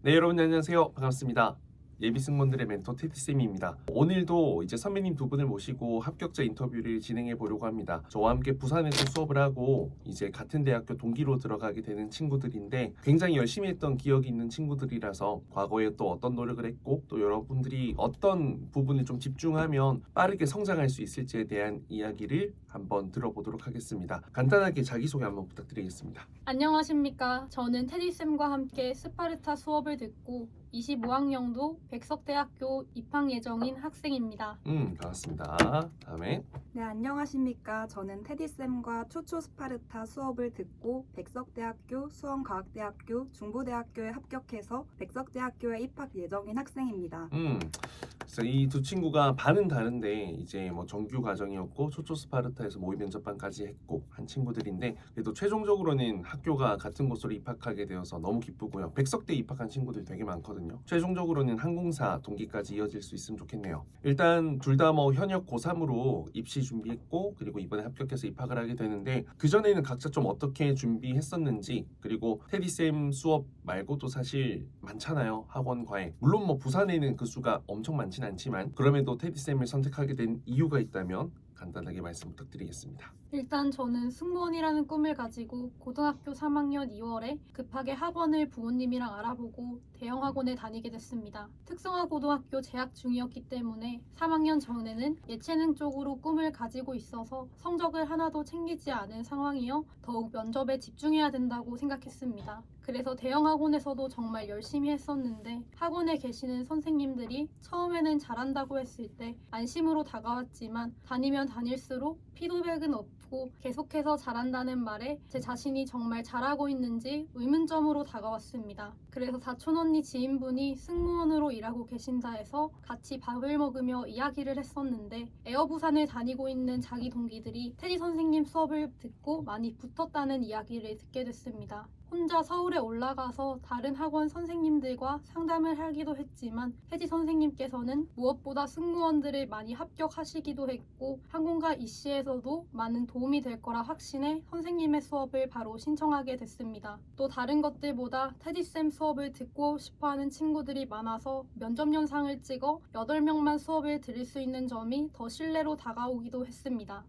네, 여러분 안녕하세요. 반갑습니다. 예비 승무원들의 멘토 테디쌤입니다. 오늘도 이제 선배님 두 분을 모시고 합격자 인터뷰를 진행해 보려고 합니다. 저와 함께 부산에서 수업을 하고 이제 같은 대학교 동기로 들어가게 되는 친구들인데 굉장히 열심히 했던 기억이 있는 친구들이라서 과거에 또 어떤 노력을 했고 또 여러분들이 어떤 부분을 좀 집중하면 빠르게 성장할 수 있을지에 대한 이야기를 한번 들어보도록 하겠습니다. 간단하게 자기소개 한번 부탁드리겠습니다. 안녕하십니까. 저는 테디쌤과 함께 스파르타 수업을 듣고 25학년도 백석대학교 입학 예정인 학생입니다. 반갑습니다. 다음에 네, 안녕하십니까. 저는 테디쌤과 초초 스파르타 수업을 듣고 백석대학교, 수원과학대학교, 중부대학교에 합격해서 백석대학교에 입학 예정인 학생입니다. 그래서 이 두 친구가 반은 다른데 이제 뭐 정규 과정이었고 초초 스파르타에서 모의 면접반까지 했고 한 친구들인데 그래도 최종적으로는 학교가 같은 곳으로 입학하게 되어서 너무 기쁘고요. 백석대 입학한 친구들 되게 많거든요. 최종적으로는 항공사 동기까지 이어질 수 있으면 좋겠네요. 일단 둘 다 뭐 현역 고3으로 입시 준비했고 그리고 이번에 합격해서 입학을 하게 되는데 그전에는 각자 좀 어떻게 준비했었는지 그리고 테디쌤 수업 말고도 사실 많잖아요. 학원 과외. 물론 뭐 부산에는 그 수가 엄청 많진 않지만 그럼에도 테디쌤을 선택하게 된 이유가 있다면 간단하게 말씀 부탁드리겠습니다. 일단 저는 승무원이라는 꿈을 가지고 고등학교 3학년 2월에 급하게 학원을 부모님이랑 알아보고 대형 학원에 다니게 됐습니다. 특성화 고등학교 재학 중이었기 때문에 3학년 전에는 예체능 쪽으로 꿈을 가지고 있어서 성적을 하나도 챙기지 않은 상황이어 더욱 면접에 집중해야 된다고 생각했습니다. 그래서 대형 학원에서도 정말 열심히 했었는데 학원에 계시는 선생님들이 처음에는 잘한다고 했을 때 안심으로 다가왔지만 다니면 다닐수록 피드백은 없고 계속해서 잘한다는 말에 제 자신이 정말 잘하고 있는지 의문점으로 다가왔습니다. 그래서 사촌언니 지인분이 승무원으로 일하고 계신다 해서 같이 밥을 먹으며 이야기를 했었는데 에어부산을 다니고 있는 자기 동기들이 테디 선생님 수업을 듣고 많이 붙었다는 이야기를 듣게 됐습니다. 혼자 서울에 올라가서 다른 학원 선생님들과 상담을 하기도 했지만 테디 선생님께서는 무엇보다 승무원들을 많이 합격하시기도 했고 항공과 입시에서도 많은 도움이 될 거라 확신해 선생님의 수업을 바로 신청하게 됐습니다. 또 다른 것들보다 테디쌤 수업을 듣고 싶어하는 친구들이 많아서 면접 영상을 찍어 8명만 수업을 들을 수 있는 점이 더 신뢰로 다가오기도 했습니다.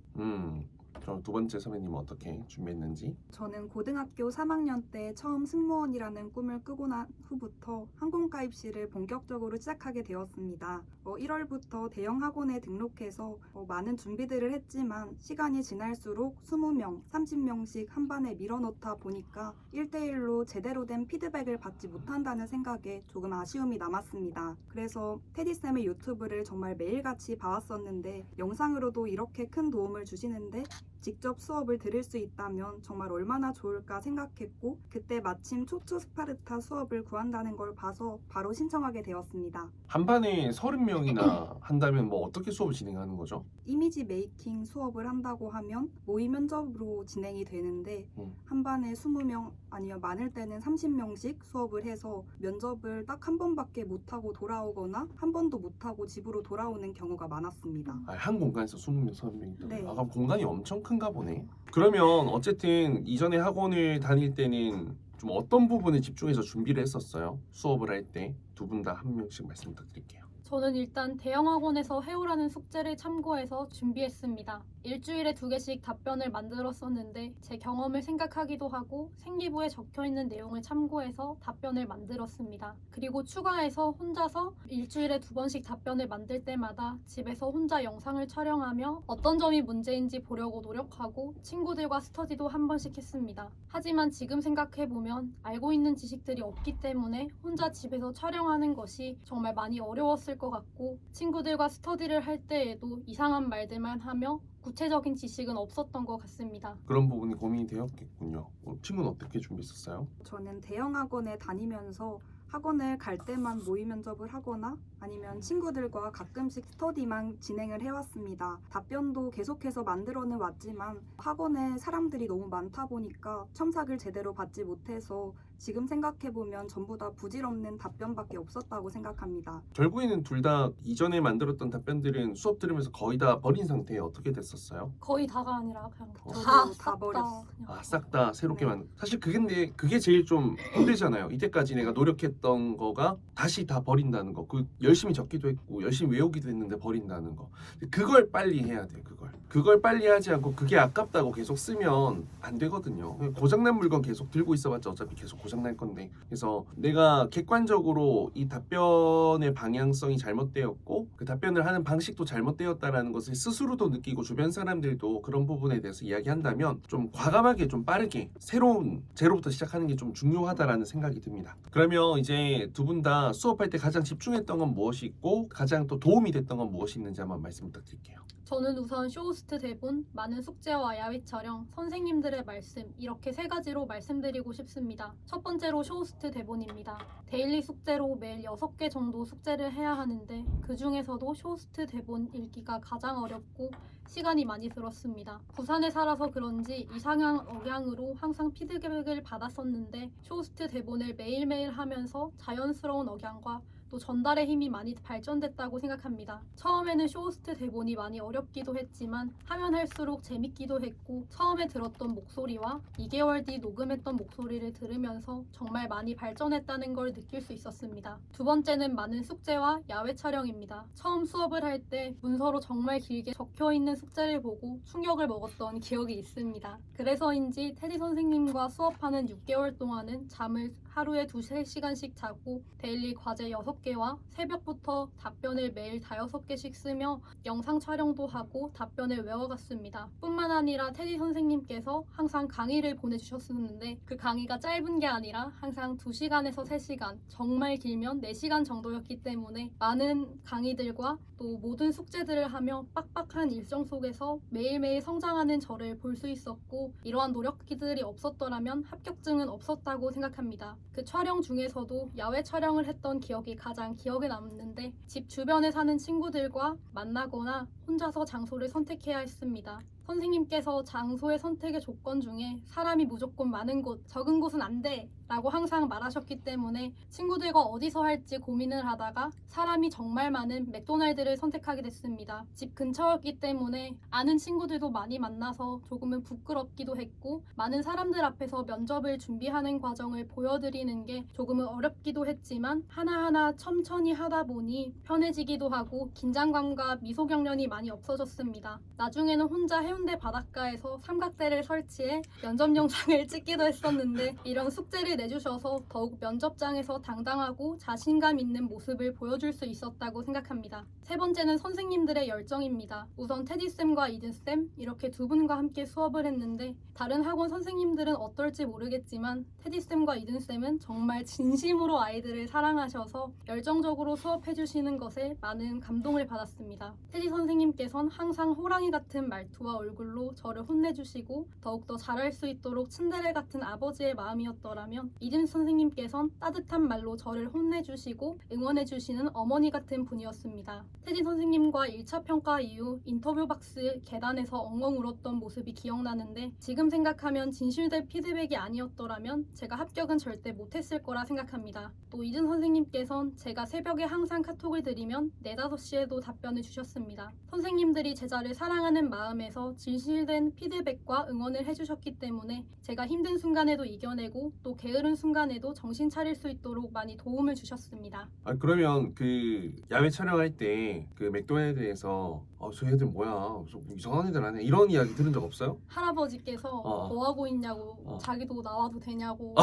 그럼 두 번째 선배님은 어떻게 준비했는지? 저는 고등학교 3학년 때 처음 승무원이라는 꿈을 꾸고 난 후부터 항공과 입시를 본격적으로 시작하게 되었습니다. 1월부터 대형 학원에 등록해서 많은 준비들을 했지만 시간이 지날수록 20명, 30명씩 한 반에 밀어넣다 보니까 1대1로 제대로 된 피드백을 받지 못한다는 생각에 조금 아쉬움이 남았습니다. 그래서 테디쌤의 유튜브를 정말 매일같이 봐왔었는데 영상으로도 이렇게 큰 도움을 주시는데 직접 수업을 들을 수 있다면 정말 얼마나 좋을까 생각했고 그때 마침 초초 스파르타 수업을 구한다는 걸 봐서 바로 신청하게 되었습니다. 한 반에 30명이나 한다면 뭐 어떻게 수업을 진행하는 거죠? 이미지 메이킹 수업을 한다고 하면 모의 면접으로 진행이 되는데 한 반에 20명 아니면 많을 때는 30명씩 수업을 해서 면접을 딱 한 번밖에 못하고 돌아오거나 한 번도 못하고 집으로 돌아오는 경우가 많았습니다. 한 공간에서 20명, 30명 있다고요? 네. 그럼 공간이 엄청 큰가 보네. 그러면 어쨌든 이전에 학원을 다닐 때는 좀 어떤 부분에 집중해서 준비를 했었어요? 수업을 할 때 두 분 다 한 명씩 말씀 부탁드릴게요. 저는 일단 대형 학원에서 해오라는 숙제를 참고해서 준비했습니다. 일주일에 2개씩 답변을 만들었었는데 제 경험을 생각하기도 하고 생기부에 적혀있는 내용을 참고해서 답변을 만들었습니다. 그리고 추가해서 혼자서 일주일에 2번씩 답변을 만들 때마다 집에서 혼자 영상을 촬영하며 어떤 점이 문제인지 보려고 노력하고 친구들과 스터디도 한 번씩 했습니다. 하지만 지금 생각해보면 알고 있는 지식들이 없기 때문에 혼자 집에서 촬영하는 것이 정말 많이 어려웠을 것 같고 친구들과 스터디를 할 때에도 이상한 말들만 하며 구체적인 지식은 없었던 것 같습니다. 그런 부분이 고민이 되었겠군요. 친구는 어떻게 준비했었어요? 저는 대형 학원에 다니면서 학원을 갈 때만 모의 면접을 하거나 아니면 친구들과 가끔씩 스터디만 진행을 해왔습니다. 답변도 계속해서 만들어는 왔지만 학원에 사람들이 너무 많다 보니까 첨삭을 제대로 받지 못해서 지금 생각해보면 전부 다 부질없는 답변밖에 없었다고 생각합니다. 결국에는 둘 다 이전에 만들었던 답변들은 수업 들으면서 거의 다 버린 상태에 어떻게 됐었어요? 거의 다가 아니라 그냥 저도 다 다 싹 버렸어. 그냥. 아, 싹 다 새롭게 네. 사실 그게 제일 좀 힘들잖아요. 이때까지 내가 노력했던 거가 다시 다 버린다는 거. 그 열심히 적기도 했고 열심히 외우기도 했는데 버린다는 거. 그걸 빨리 해야 돼. 그걸 빨리 하지 않고 그게 아깝다고 계속 쓰면 안 되거든요. 고장난 물건 계속 들고 있어봤자 어차피 계속 고장날 건데. 그래서 내가 객관적으로 이 답변의 방향성이 잘못되었고 그 답변을 하는 방식도 잘못되었다라는 것을 스스로도 느끼고 주변 사람들도 그런 부분에 대해서 이야기한다면 좀 과감하게 좀 빠르게 새로운 제로부터 시작하는 게 좀 중요하다라는 생각이 듭니다. 그러면 이제 두 분 다 수업할 때 가장 집중했던 건 무엇이 있고 가장 또 도움이 됐던 건 무엇이 있는지 한번 말씀 부탁드릴게요. 저는 우선 쇼호스트 대본, 많은 숙제와 야외 촬영, 선생님들의 말씀 이렇게 세 가지로 말씀드리고 싶습니다. 첫 번째로 쇼호스트 대본입니다. 데일리 숙제로 매일 6개 정도 숙제를 해야 하는데 그 중에서도 쇼호스트 대본 읽기가 가장 어렵고 시간이 많이 들었습니다. 부산에 살아서 그런지 이상형 억양으로 항상 피드백을 받았었는데 쇼호스트 대본을 매일매일 하면서 자연스러운 억양과 또 전달의 힘이 많이 발전됐다고 생각합니다. 처음에는 쇼호스트 대본이 많이 어렵기도 했지만 하면 할수록 재밌기도 했고 처음에 들었던 목소리와 2개월 뒤 녹음했던 목소리를 들으면서 정말 많이 발전했다는 걸 느낄 수 있었습니다. 두 번째는 많은 숙제와 야외 촬영입니다. 처음 수업을 할 때 문서로 정말 길게 적혀있는 숙제를 보고 충격을 먹었던 기억이 있습니다. 그래서인지 테디 선생님과 수업하는 6개월 동안은 잠을 하루에 2~3시간씩 자고 데일리 과제 6개와 새벽부터 답변을 매일 5~6개씩 쓰며 영상 촬영도 하고 답변을 외워갔습니다. 뿐만 아니라 테디 선생님께서 항상 강의를 보내주셨었는데 그 강의가 짧은 게 아니라 항상 2시간에서 3시간, 정말 길면 4시간 정도였기 때문에 많은 강의들과 또 모든 숙제들을 하며 빡빡한 일정 속에서 매일매일 성장하는 저를 볼 수 있었고 이러한 노력들이 없었더라면 합격증은 없었다고 생각합니다. 그 촬영 중에서도 야외 촬영을 했던 기억이 가장 기억에 남는데 집 주변에 사는 친구들과 만나거나 혼자서 장소를 선택해야 했습니다. 선생님께서 장소의 선택의 조건 중에 사람이 무조건 많은 곳, 적은 곳은 안 돼! 라고 항상 말하셨기 때문에 친구들과 어디서 할지 고민을 하다가 사람이 정말 많은 맥도날드를 선택하게 됐습니다. 집 근처였기 때문에 아는 친구들도 많이 만나서 조금은 부끄럽기도 했고 많은 사람들 앞에서 면접을 준비하는 과정을 보여드리는 게 조금은 어렵기도 했지만 하나하나 천천히 하다 보니 편해지기도 하고 긴장감과 미소 경련이 많이 없어졌습니다. 나중에는 혼자 해운대 바닷가에서 삼각대를 설치해 면접 영상을 찍기도 했었는데 이런 숙제를 내주셔서 더욱 면접장에서 당당하고 자신감 있는 모습을 보여줄 수 있었다고 생각합니다. 세 번째는 선생님들의 열정입니다. 우선 테디쌤과 이든쌤 이렇게 두 분과 함께 수업을 했는데 다른 학원 선생님들은 어떨지 모르겠지만 테디쌤과 이든쌤은 정말 진심으로 아이들을 사랑하셔서 열정적으로 수업해주시는 것에 많은 감동을 받았습니다. 테디 선생님께선 항상 호랑이 같은 말투와 얼굴로 저를 혼내주시고 더욱더 잘할 수 있도록 츤데레 같은 아버지의 마음이었더라면 이든 선생님께선 따뜻한 말로 저를 혼내주시고 응원해주시는 어머니 같은 분이었습니다. 테디 선생님과 1차 평가 이후 인터뷰 박스 계단에서 엉엉 울었던 모습이 기억나는데 지금 생각하면 진실된 피드백이 아니었더라면 제가 합격은 절대 못했을 거라 생각합니다. 또 이든 선생님께선 제가 새벽에 항상 카톡을 드리면 4~5시에도 답변을 주셨습니다. 선생님들이 제자를 사랑하는 마음에서 진실된 피드백과 응원을 해주셨기 때문에 제가 힘든 순간에도 이겨내고 또 게으른 순간에도 정신 차릴 수 있도록 많이 도움을 주셨습니다. 그러면 그 야외 촬영할 때 그 맥도날드에서 저 애들 뭐야 좀 이상한 애들 하네 이런 이야기 들은 적 없어요? 할아버지께서 뭐 하고 있냐고 자기도 나와도 되냐고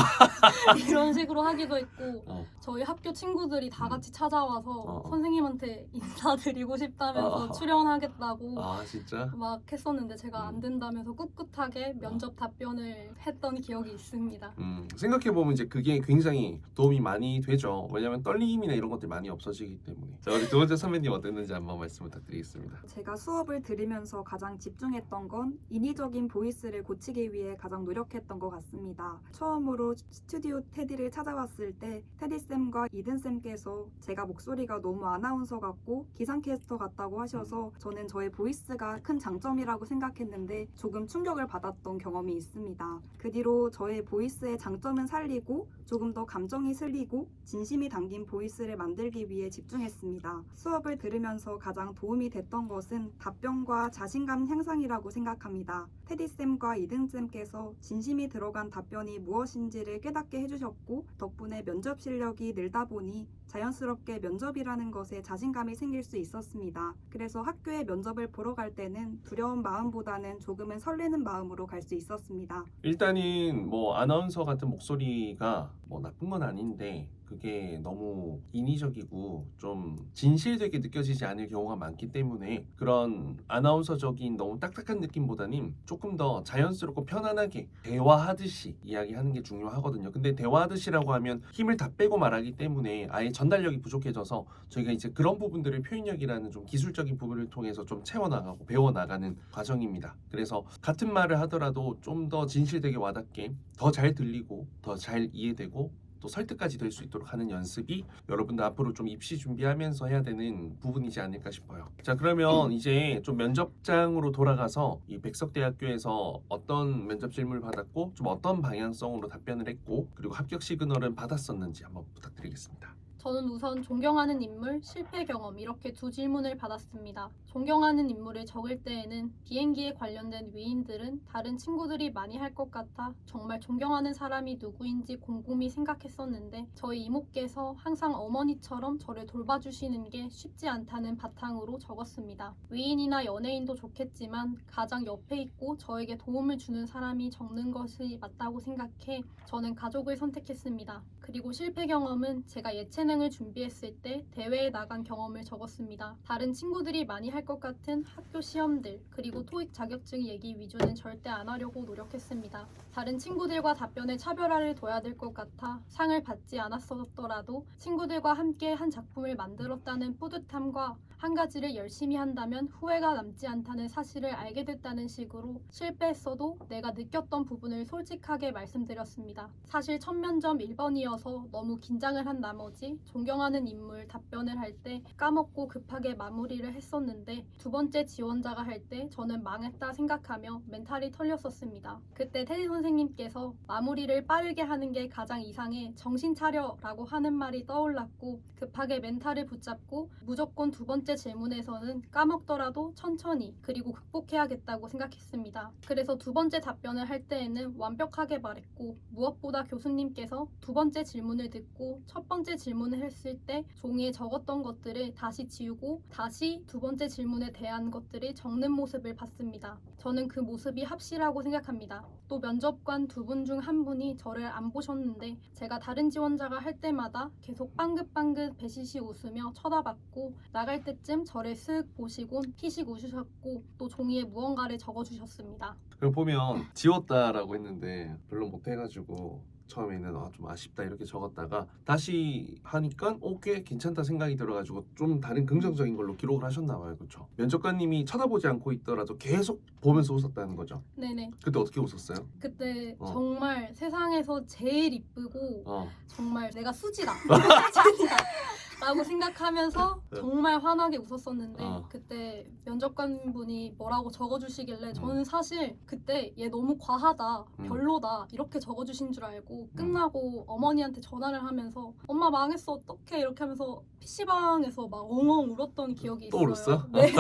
이런 식으로 하기도 했고 저희 학교 친구들이 다 같이 찾아와서 선생님한테 인사드리고 싶다면서 출연하겠다고 진짜? 막 했었는데 제가 안 된다면서 꿋꿋하게 면접 답변을 했던 기억이 있습니다. 생각해보면 이제 그게 굉장히 도움이 많이 되죠. 왜냐면 떨림이나 이런 것들이 많이 없어지기 때문에. 자, 우리 두 번째 선배님 어땠는지 한번 말씀 부탁드리겠습니다. 제가 수업을 들으면서 가장 집중했던 건 인위적인 보이스를 고치기 위해 가장 노력했던 것 같습니다. 처음으로 스튜디오 테디를 찾아왔을 때 테디쌤과 이든쌤께서 제가 목소리가 너무 아나운서 같고 기상캐스터 같다고 하셔서 저는 저의 보이스가 큰 장점이라고 생각했는데 조금 충격을 받았던 경험이 있습니다. 그 뒤로 저의 보이스의 장점은 살리고 조금 더 감정이 슬리고 진심이 담긴 보이스를 만들기 위해 집중했습니다. 수업을 들으면서 가장 도움이 됐던 것은 답변과 자신감 향상이라고 생각합니다. 테디쌤과 이든쌤께서 진심이 들어간 답변이 무엇인지를 깨닫게 해주셨고 덕분에 면접 실력이 늘다 보니 자연스럽게 면접이라는 것에 자신감이 생길 수 있었습니다. 그래서 학교에 면접을 보러 갈 때는 두려운 마음보다는 조금은 설레는 마음으로 갈 수 있었습니다. 일단은 뭐 아나운서 같은 목소리가 뭐 나쁜 건 아닌데 그게 너무 인위적이고 좀 진실되게 느껴지지 않을 경우가 많기 때문에 그런 아나운서적인 너무 딱딱한 느낌보다는 조금 더 자연스럽고 편안하게 대화하듯이 이야기하는 게 중요하거든요. 근데 대화하듯이라고 하면 힘을 다 빼고 말하기 때문에 아예 전달력이 부족해져서 저희가 이제 그런 부분들을 표현력이라는 좀 기술적인 부분을 통해서 좀 채워나가고 배워나가는 과정입니다. 그래서 같은 말을 하더라도 좀 더 진실되게 와닿게 더 잘 들리고 더 잘 이해되고 또 설득까지 될 수 있도록 하는 연습이 여러분들 앞으로 좀 입시 준비하면서 해야 되는 부분이지 않을까 싶어요. 자, 그러면 이제 좀 면접장으로 돌아가서 이 백석대학교에서 어떤 면접 질문을 받았고 좀 어떤 방향성으로 답변을 했고 그리고 합격 시그널은 받았었는지 한번 부탁드리겠습니다. 저는 우선 존경하는 인물, 실패 경험 이렇게 두 질문을 받았습니다. 존경하는 인물을 적을 때에는 비행기에 관련된 위인들은 다른 친구들이 많이 할 것 같아 정말 존경하는 사람이 누구인지 곰곰이 생각했었는데 저희 이모께서 항상 어머니처럼 저를 돌봐주시는 게 쉽지 않다는 바탕으로 적었습니다. 위인이나 연예인도 좋겠지만 가장 옆에 있고 저에게 도움을 주는 사람이 적는 것이 맞다고 생각해 저는 가족을 선택했습니다. 그리고 실패 경험은 제가 예체능을 준비했을 때 대회에 나간 경험을 적었습니다. 다른 친구들이 많이 할 것 같은 학교 시험들 그리고 토익 자격증 얘기 위주는 절대 안 하려고 노력했습니다. 다른 친구들과 답변에 차별화를 둬야 될 것 같아 상을 받지 않았었더라도 친구들과 함께 한 작품을 만들었다는 뿌듯함과 한 가지를 열심히 한다면 후회가 남지 않다는 사실을 알게 됐다는 식으로 실패했어도 내가 느꼈던 부분을 솔직하게 말씀드렸습니다. 사실 첫 면접 1번이어서 너무 긴장을 한 나머지 존경하는 인물 답변을 할 때 까먹고 급하게 마무리를 했었는데 두 번째 지원자가 할 때 저는 망했다 생각하며 멘탈이 털렸었습니다. 그때 테디 선생님께서 마무리를 빠르게 하는 게 가장 이상해 정신 차려 라고 하는 말이 떠올랐고 급하게 멘탈을 붙잡고 무조건 두 번째 질문에서는 까먹더라도 천천히 그리고 극복해야겠다고 생각했습니다. 그래서 두 번째 답변을 할 때에는 완벽하게 말했고 무엇보다 교수님께서 두 번째 질문을 듣고 첫 번째 질문을 했을 때 종이에 적었던 것들을 다시 지우고 다시 두 번째 질문에 대한 것들을 적는 모습을 봤습니다. 저는 그 모습이 합시라고 생각합니다. 또 면접관 두 분 중 한 분이 저를 안 보셨는데 제가 다른 지원자가 할 때마다 계속 빵긋빵긋 배시시 웃으며 쳐다봤고 나갈 때쯤 저를 쓱 보시곤 피식 웃으셨고 또 종이에 무언가를 적어주셨습니다. 그럼 보면 지웠다라고 했는데 별로 못해가지고 처음에는 좀 아쉽다 이렇게 적었다가 다시 하니까 꽤 괜찮다 생각이 들어가지고 좀 다른 긍정적인 걸로 기록을 하셨나 봐요. 그렇죠? 면접관님이 쳐다보지 않고 있더라도 계속 보면서 웃었다는 거죠. 네네. 그때 어떻게 웃었어요? 그때 정말 세상에서 제일 이쁘고 어. 정말 내가 수지다 라고 생각하면서 정말 환하게 웃었었는데 그때 면접관분이 뭐라고 적어주시길래 저는 사실 그때 얘 너무 과하다 별로다 이렇게 적어주신 줄 알고 끝나고 어머니한테 전화를 하면서 엄마 망했어 어떡해 이렇게 하면서 PC방에서 막 엉엉 울었던 기억이 또 있어요. 울었어? 네.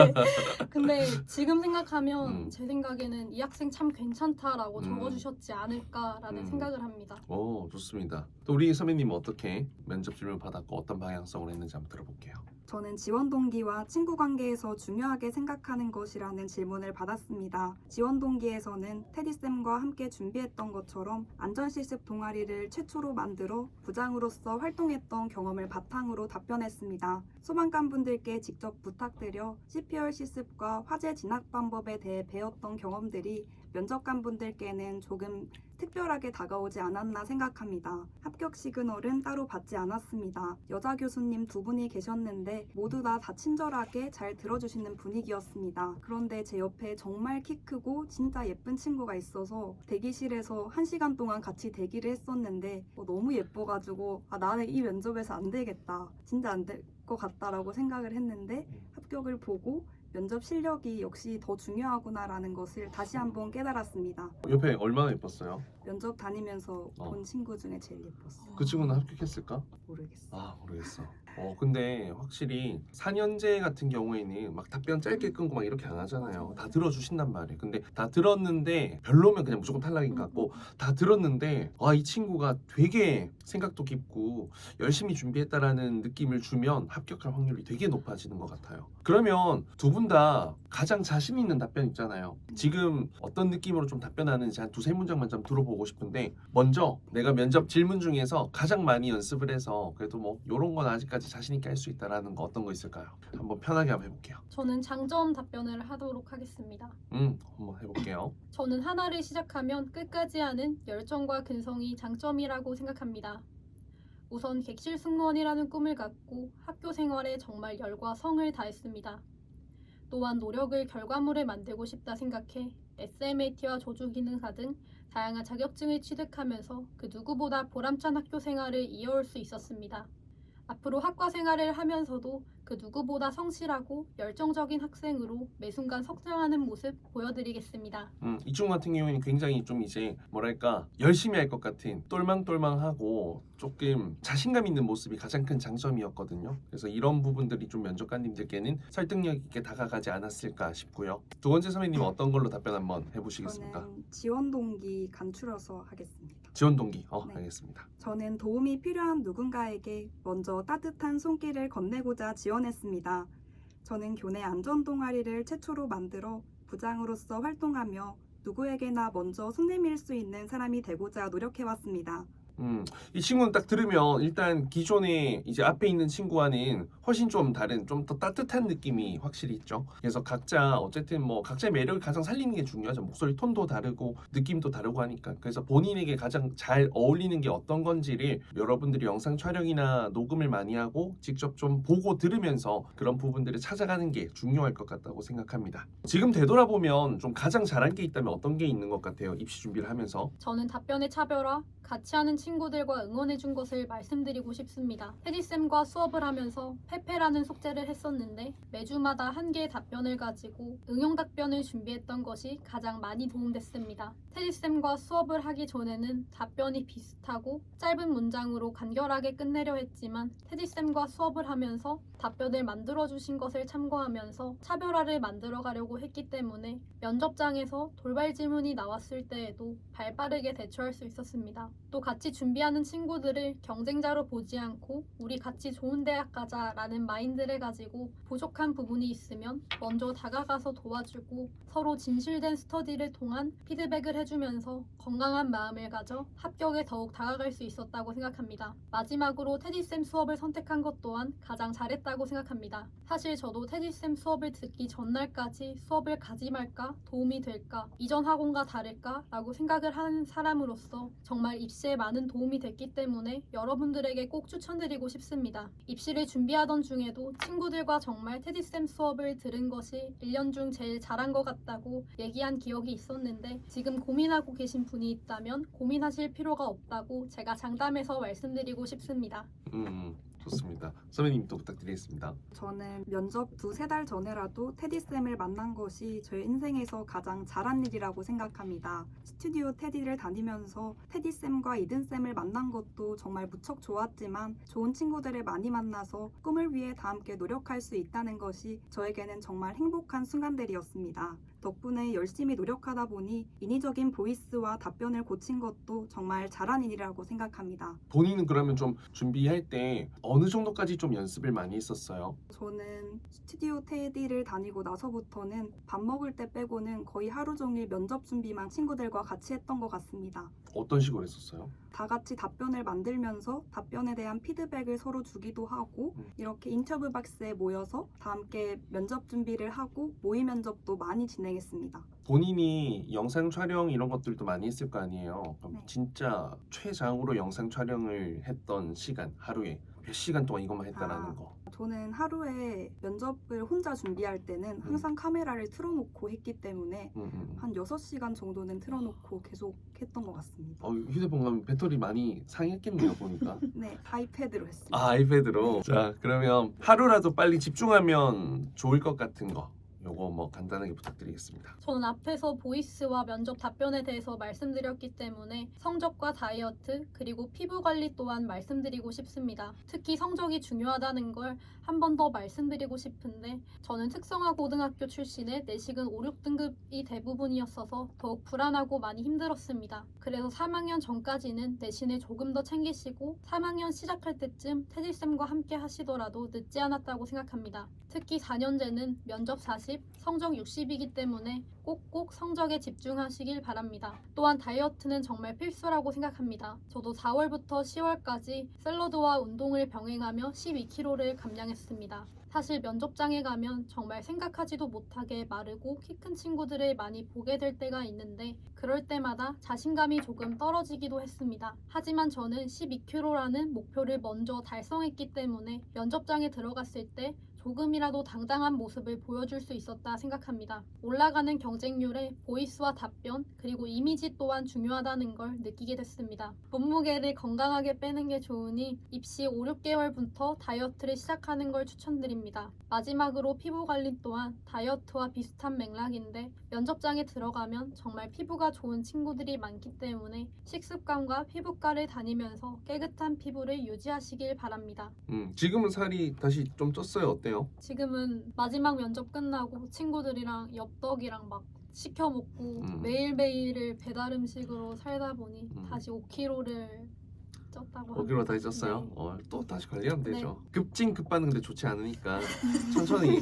근데 지금 생각하면 제 생각에는 이 학생 참 괜찮다라고 적어주셨지 않을까라는 생각을 합니다. 오, 좋습니다. 또 우리 선배님은 어떻게 면접 질문 받았고 어떤 방향성으로 했는지 한번 들어볼게요. 저는 지원 동기와 친구 관계에서 중요하게 생각하는 것이라는 질문을 받았습니다. 지원 동기에서는 테디쌤과 함께 준비했던 것처럼 안전실습 동아리를 최초로 만들어 부장으로서 활동했던 경험을 바탕으로 답변했습니다. 소방관분들께 직접 부탁드려 CPR 실습과 화재 진압 방법에 대해 배웠던 경험들이 면접관분들께는 조금 특별하게 다가오지 않았나 생각합니다. 합격 시그널은 따로 받지 않았습니다. 여자 교수님 2분이 계셨는데 모두 다 친절하게 잘 들어주시는 분위기였습니다. 그런데 제 옆에 정말 키 크고 진짜 예쁜 친구가 있어서 대기실에서 1시간 동안 같이 대기를 했었는데 너무 예뻐가지고 나는 이 면접에서 안 되겠다. 진짜 안 될 것 같다라고 생각을 했는데 합격을 보고 면접 실력이 역시 더 중요하구나라는 것을 다시 한번 깨달았습니다. 옆에 얼마나 예뻤어요? 면접 다니면서 본 친구 중에 제일 예뻤어요. 그 친구는 합격했을까? 모르겠어요. 모르겠어. 근데 확실히 4년제 같은 경우에는 막 답변 짧게 끊고 막 이렇게 안 하잖아요. 다 들어주신단 말이에요. 근데 다 들었는데 별로면 그냥 무조건 탈락인 것 같고, 다 들었는데 이 친구가 되게 생각도 깊고 열심히 준비했다라는 느낌을 주면 합격할 확률이 되게 높아지는 것 같아요. 그러면 두 분 다 가장 자신 있는 답변 있잖아요. 지금 어떤 느낌으로 좀 답변하는지 한 2-3문장만 좀 들어보고 싶은데, 먼저 내가 면접 질문 중에서 가장 많이 연습을 해서 그래도 뭐 이런 건 아직까지 자신 있게 할 수 있다라는 거 어떤 거 있을까요? 한번 편하게 한번 해볼게요. 저는 장점 답변을 하도록 하겠습니다. 한번 해볼게요. 저는 하나를 시작하면 끝까지 하는 열정과 근성이 장점이라고 생각합니다. 우선 객실 승무원이라는 꿈을 갖고 학교 생활에 정말 열과 성을 다했습니다. 또한 노력을 결과물에 만들고 싶다 생각해 SMAT와 조주기능사 등 다양한 자격증을 취득하면서 그 누구보다 보람찬 학교 생활을 이어올 수 있었습니다. 앞으로 학과 생활을 하면서도 그 누구보다 성실하고 열정적인 학생으로 매 순간 성장하는 모습 보여드리겠습니다. 이 친구 같은 경우에는 굉장히 좀 이제 뭐랄까 열심히 할 것 같은 똘망똘망하고 조금 자신감 있는 모습이 가장 큰 장점이었거든요. 그래서 이런 부분들이 좀 면접관님들께는 설득력 있게 다가가지 않았을까 싶고요. 두 번째 선배님 어떤 걸로 답변 한번 해보시겠습니까? 저는 지원 동기 간추려서 하겠습니다. 지원 동기. 네. 알겠습니다. 저는 도움이 필요한 누군가에게 먼저 따뜻한 손길을 건네고자 지원했습니다. 저는 교내 안전 동아리를 최초로 만들어 부장으로서 활동하며 누구에게나 먼저 손 내밀 수 있는 사람이 되고자 노력해왔습니다. 이 친구는 딱 들으면 일단 기존에 이제 앞에 있는 친구와는 훨씬 좀 다른, 좀 더 따뜻한 느낌이 확실히 있죠. 그래서 각자 어쨌든 뭐 각자의 매력을 가장 살리는 게 중요하죠. 목소리 톤도 다르고 느낌도 다르고 하니까. 그래서 본인에게 가장 잘 어울리는 게 어떤 건지를 여러분들이 영상 촬영이나 녹음을 많이 하고 직접 좀 보고 들으면서 그런 부분들을 찾아가는 게 중요할 것 같다고 생각합니다. 지금 되돌아보면 좀 가장 잘한 게 있다면 어떤 게 있는 것 같아요? 입시 준비를 하면서. 저는 답변의 차별화, 같이 하는 친구들과 응원해준 것을 말씀드리고 싶습니다. 테디쌤과 수업을 하면서 페페라는 숙제를 했었는데 매주마다 한 개의 답변을 가지고 응용 답변을 준비했던 것이 가장 많이 도움됐습니다. 테디쌤과 수업을 하기 전에는 답변이 비슷하고 짧은 문장으로 간결하게 끝내려 했지만 테디쌤과 수업을 하면서 답변을 만들어주신 것을 참고하면서 차별화를 만들어가려고 했기 때문에 면접장에서 돌발 질문이 나왔을 때에도 발빠르게 대처할 수 있었습니다. 또 같이 준비하는 친구들을 경쟁자로 보지 않고 우리 같이 좋은 대학 가자라는 마인드를 가지고 부족한 부분이 있으면 먼저 다가가서 도와주고 서로 진실된 스터디를 통한 피드백을 해주면서 건강한 마음을 가져 합격에 더욱 다가갈 수 있었다고 생각합니다. 마지막으로 테디쌤 수업을 선택한 것 또한 가장 잘했다고 생각합니다. 사실 저도 테디쌤 수업을 듣기 전날까지 수업을 가지 말까, 도움이 될까, 이전 학원과 다를까 라고 생각을 하는 사람으로서 정말 입시에 많은 도움이 됐기 때문에 여러분들에게 꼭 추천드리고 싶습니다. 입시를 준비하던 중에도 친구들과 정말 테디쌤 수업을 들은 것이 1년 중 제일 잘한 것 같다고 얘기한 기억이 있었는데 지금 고민하고 계신 분이 있다면 고민하실 필요가 없다고 제가 장담해서 말씀드리고 싶습니다. 좋습니다. 선배님 또 부탁드리겠습니다. 저는 면접 2-3달 전에라도 테디쌤을 만난 것이 제 인생에서 가장 잘한 일이라고 생각합니다. 스튜디오 테디를 다니면서 테디쌤과 이든쌤을 만난 것도 정말 무척 좋았지만 좋은 친구들을 많이 만나서 꿈을 위해 다 함께 노력할 수 있다는 것이 저에게는 정말 행복한 순간들이었습니다. 덕분에 열심히 노력하다 보니 인위적인 보이스와 답변을 고친 것도 정말 잘한 일이라고 생각합니다. 본인은 그러면 좀 준비할 때 어느 정도까지 좀 좀 연습을 많이 했었어요? 저는 스튜디오 테디를 다니고 나서부터는 밥 먹을 때 빼고는 거의 하루 종일 면접 준비만 친구들과 같이 했던 것 같습니다. 어떤 식으로 했었어요? 다 같이 답변을 만들면서 답변에 대한 피드백을 서로 주기도 하고 이렇게 인터뷰 박스에 모여서 다 함께 면접 준비를 하고 모의 면접도 많이 진행했습니다. 본인이 영상 촬영 이런 것들도 많이 했을 거 아니에요. 그럼 네. 진짜 최장으로 영상 촬영을 했던 시간, 하루에 몇 시간 동안 이것만 했다라는 거. 저는 하루에 면접을 혼자 준비할 때는 항상 카메라를 틀어놓고 했기 때문에 한 6시간 정도는 틀어놓고 계속 했던 것 같습니다. 휴대폰 가면 배터리 많이 상했겠네요, 보니까. 네, 아이패드로 했습니다. 아이패드로. 자, 그러면 하루라도 빨리 집중하면 좋을 것 같은 거. 요거 뭐 간단하게 부탁드리겠습니다. 저는 앞에서 보이스와 면접 답변에 대해서 말씀드렸기 때문에 성적과 다이어트 그리고 피부 관리 또한 말씀드리고 싶습니다. 특히 성적이 중요하다는 걸 한 번 더 말씀드리고 싶은데 저는 특성화 고등학교 출신의 내식은 5, 6등급이 대부분이었어서 더욱 불안하고 많이 힘들었습니다. 그래서 3학년 전까지는 내신을 조금 더 챙기시고 3학년 시작할 때쯤 테디쌤과 함께 하시더라도 늦지 않았다고 생각합니다. 특히 4년제는 면접 40, 성적 60이기 때문에 꼭꼭 성적에 집중하시길 바랍니다. 또한 다이어트는 정말 필수라고 생각합니다. 저도 4월부터 10월까지 샐러드와 운동을 병행하며 12kg를 감량했습니다. 사실 면접장에 가면 정말 생각하지도 못하게 마르고 키 큰 친구들을 많이 보게 될 때가 있는데 그럴 때마다 자신감이 조금 떨어지기도 했습니다. 하지만 저는 12kg라는 목표를 먼저 달성했기 때문에 면접장에 들어갔을 때 조금이라도 당당한 모습을 보여줄 수 있었다 생각합니다. 올라가는 경쟁률에 보이스와 답변 그리고 이미지 또한 중요하다는 걸 느끼게 됐습니다. 몸무게를 건강하게 빼는 게 좋으니 입시 5, 6개월부터 다이어트를 시작하는 걸 추천드립니다. 마지막으로 피부 관리 또한 다이어트와 비슷한 맥락인데 면접장에 들어가면 정말 피부가 좋은 친구들이 많기 때문에 식습관과 피부과를 다니면서 깨끗한 피부를 유지하시길 바랍니다. 지금은 살이 다시 좀 쪘어요. 어때요? 지금은 마지막 면접 끝나고 친구들이랑 엽떡이랑 막 시켜 먹고 매일매일을 배달 음식으로 살다 보니 다시 5kg를 쪘다고 합니다. 5kg 다시 쪘어요? 네. 또 다시 관리하면 네. 되죠. 급반은 근데 좋지 않으니까 천천히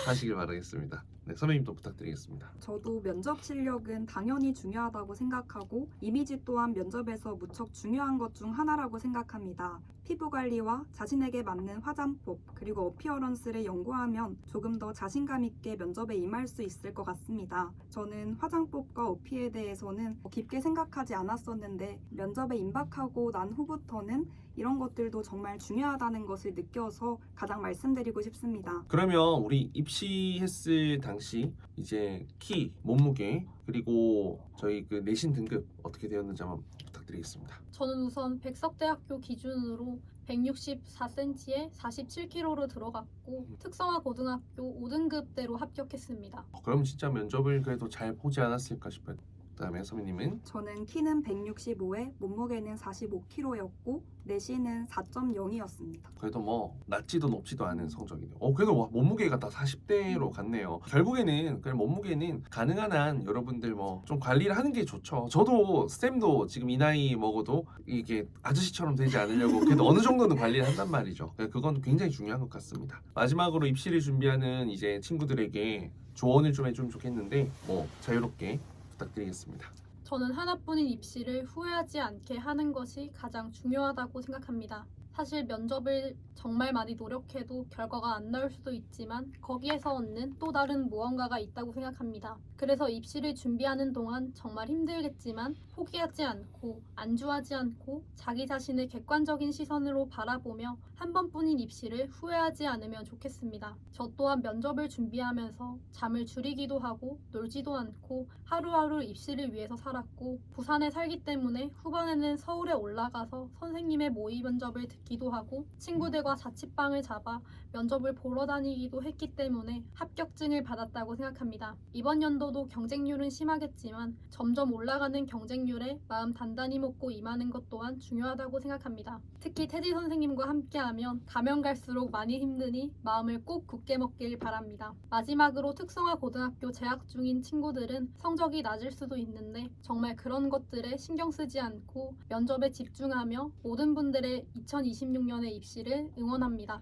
하시길 바라겠습니다. 네, 선배님도 부탁드리겠습니다. 저도 면접 실력은 당연히 중요하다고 생각하고 이미지 또한 면접에서 무척 중요한 것 중 하나라고 생각합니다. 피부 관리와 자신에게 맞는 화장법 그리고 어피어런스를 연구하면 조금 더 자신감 있게 면접에 임할 수 있을 것 같습니다. 저는 화장법과 어피에 대해서는 깊게 생각하지 않았었는데 면접에 임박하고 난 후부터는 이런 것들도 정말 중요하다는 것을 느껴서 가장 말씀드리고 싶습니다. 그러면 우리 입시했을 당시 이제 키, 몸무게 그리고 저희 그 내신 등급 어떻게 되었는지 한번 부탁드리겠습니다. 저는 우선 백석대학교 기준으로 164cm에 47kg로 들어갔고 특성화 고등학교 5등급대로 합격했습니다. 그럼 진짜 면접을 그래도 잘 보지 않았을까 싶어요. 그다음에 선배님은 저는 키는 165에 몸무게는 45kg였고 내신은 4.0이었습니다. 그래도 뭐 낮지도 높지도 않은 성적이네요. 그래도 몸무게가 다 40대로 갔네요. 결국에는 그냥 몸무게는 가능한 한 여러분들 뭐 좀 관리를 하는 게 좋죠. 저도 쌤도 지금 이 나이 먹어도 이게 아저씨처럼 되지 않으려고 그래도 어느 정도는 관리를 한단 말이죠. 그건 굉장히 중요한 것 같습니다. 마지막으로 입시를 준비하는 이제 친구들에게 조언을 좀 해주면 좋겠는데 뭐 자유롭게 부탁드리겠습니다. 저는 하나뿐인 입시를 후회하지 않게 하는 것이 가장 중요하다고 생각합니다. 사실 면접을 정말 많이 노력해도 결과가 안 나올 수도 있지만 거기에서 얻는 또 다른 무언가가 있다고 생각합니다. 그래서 입시를 준비하는 동안 정말 힘들겠지만 포기하지 않고 안주하지 않고 자기 자신을 객관적인 시선으로 바라보며 한 번뿐인 입시를 후회하지 않으면 좋겠습니다. 저 또한 면접을 준비하면서 잠을 줄이기도 하고 놀지도 않고 하루하루 입시를 위해서 살았고 부산에 살기 때문에 후반에는 서울에 올라가서 선생님의 모의 면접을 듣기도 하고 친구들과 자취방을 잡아 면접을 보러 다니기도 했기 때문에 합격증을 받았다고 생각합니다. 이번 연도도 경쟁률은 심하겠지만 점점 올라가는 경쟁률에 마음 단단히 먹고 임하는 것 또한 중요하다고 생각합니다. 특히 테디 선생님과 함께하면 가면 갈수록 많이 힘드니 마음을 꼭 굳게 먹길 바랍니다. 마지막으로 특성화 고등학교 재학 중인 친구들은 성적이 낮을 수도 있는데 정말 그런 것들에 신경 쓰지 않고 면접에 집중하며 모든 분들의 2020 2026년의 입시를 응원합니다.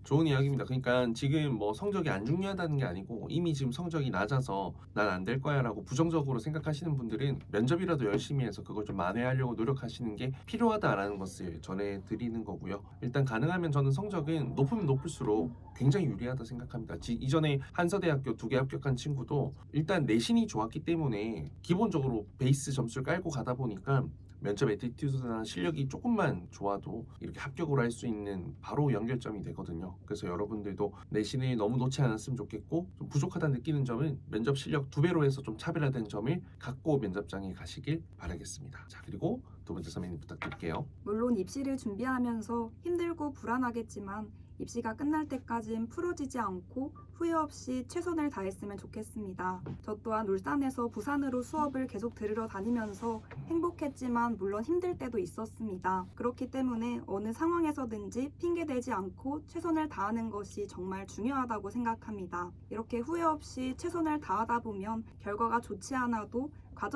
좋은 이야기입니다. 그러니까 지금 뭐 성적이 안 중요하다는 게 아니고 이미 지금 성적이 낮아서 난 안 될 거야라고 부정적으로 생각하시는 분들은 면접이라도 열심히 해서 그걸 좀 만회하려고 노력하시는 게 필요하다라는 것을 전해드리는 거고요. 일단 가능하면 저는 성적은 높으면 높을수록 굉장히 유리하다 생각합니다. 이전에 한서대학교 2개 합격한 친구도 일단 내신이 좋았기 때문에 기본적으로 베이스 점수를 깔고 가다 보니까 면접 애티튜드나 실력이 조금만 좋아도 이렇게 합격을 할 수 있는 바로 연결점이 되거든요. 그래서 여러분들도 내신을 너무 놓지 않았으면 좋겠고 좀 부족하다 느끼는 점은 면접 실력 2배로 해서 좀 차별화된 점을 갖고 면접장에 가시길 바라겠습니다. 자, 그리고 두 번째 선배님 부탁드릴게요. 물론 입시를 준비하면서 힘들고 불안하겠지만 입시가 끝날 때까진 풀어지지 않고 후회 없이 최선을 다했으면 좋겠습니다. 저 또한 울산에서 부산으로 수업을 계속 들으러 다니면서 행복했지만 물론 힘들 때도 있었습니다. 그렇기 때문에 어느 상황에서든지 핑계대지 않고 최선을 다하는 것이 정말 중요하다고 생각합니다. 이렇게 후회 없이 최선을 다하다 보면 결과가 좋지 않아도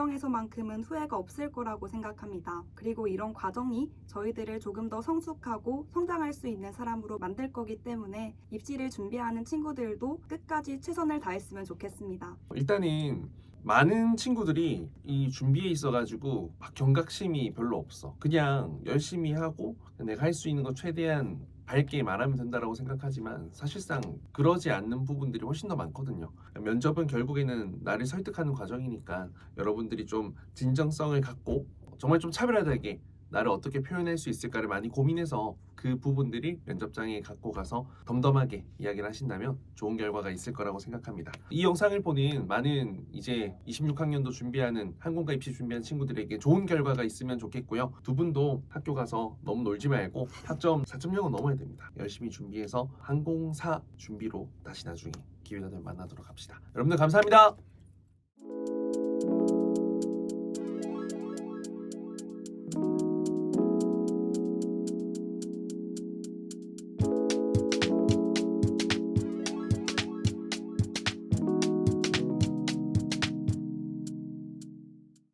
과정에서만큼은 후회가 없을 거라고 생각합니다. 그리고 이런 과정이 저희들을 조금 더 성숙하고 성장할 수 있는 사람으로 만들 거기 때문에 입시를 준비하는 친구들도 끝까지 최선을 다했으면 좋겠습니다. 일단은 많은 친구들이 이 준비에 있어가지고 막 경각심이 별로 없어. 그냥 열심히 하고 내가 할 수 있는 거 최대한 밝게 말하면 된다라고 생각하지만 사실상 그러지 않는 부분들이 훨씬 더 많거든요. 면접은 결국에는 나를 설득하는 과정이니까 여러분들이 좀 진정성을 갖고 정말 좀 차별화되게 나를 어떻게 표현할 수 있을까를 많이 고민해서 그 부분들이 면접장에 갖고 가서 덤덤하게 이야기를 하신다면 좋은 결과가 있을 거라고 생각합니다. 이 영상을 보는 많은 이제 26학년도 준비하는 항공과 입시 준비하는 친구들에게 좋은 결과가 있으면 좋겠고요. 두 분도 학교 가서 너무 놀지 말고 학점 4.0은 넘어야 됩니다. 열심히 준비해서 항공사 준비로 다시 나중에 기회가 되면 만나도록 합시다. 여러분들 감사합니다.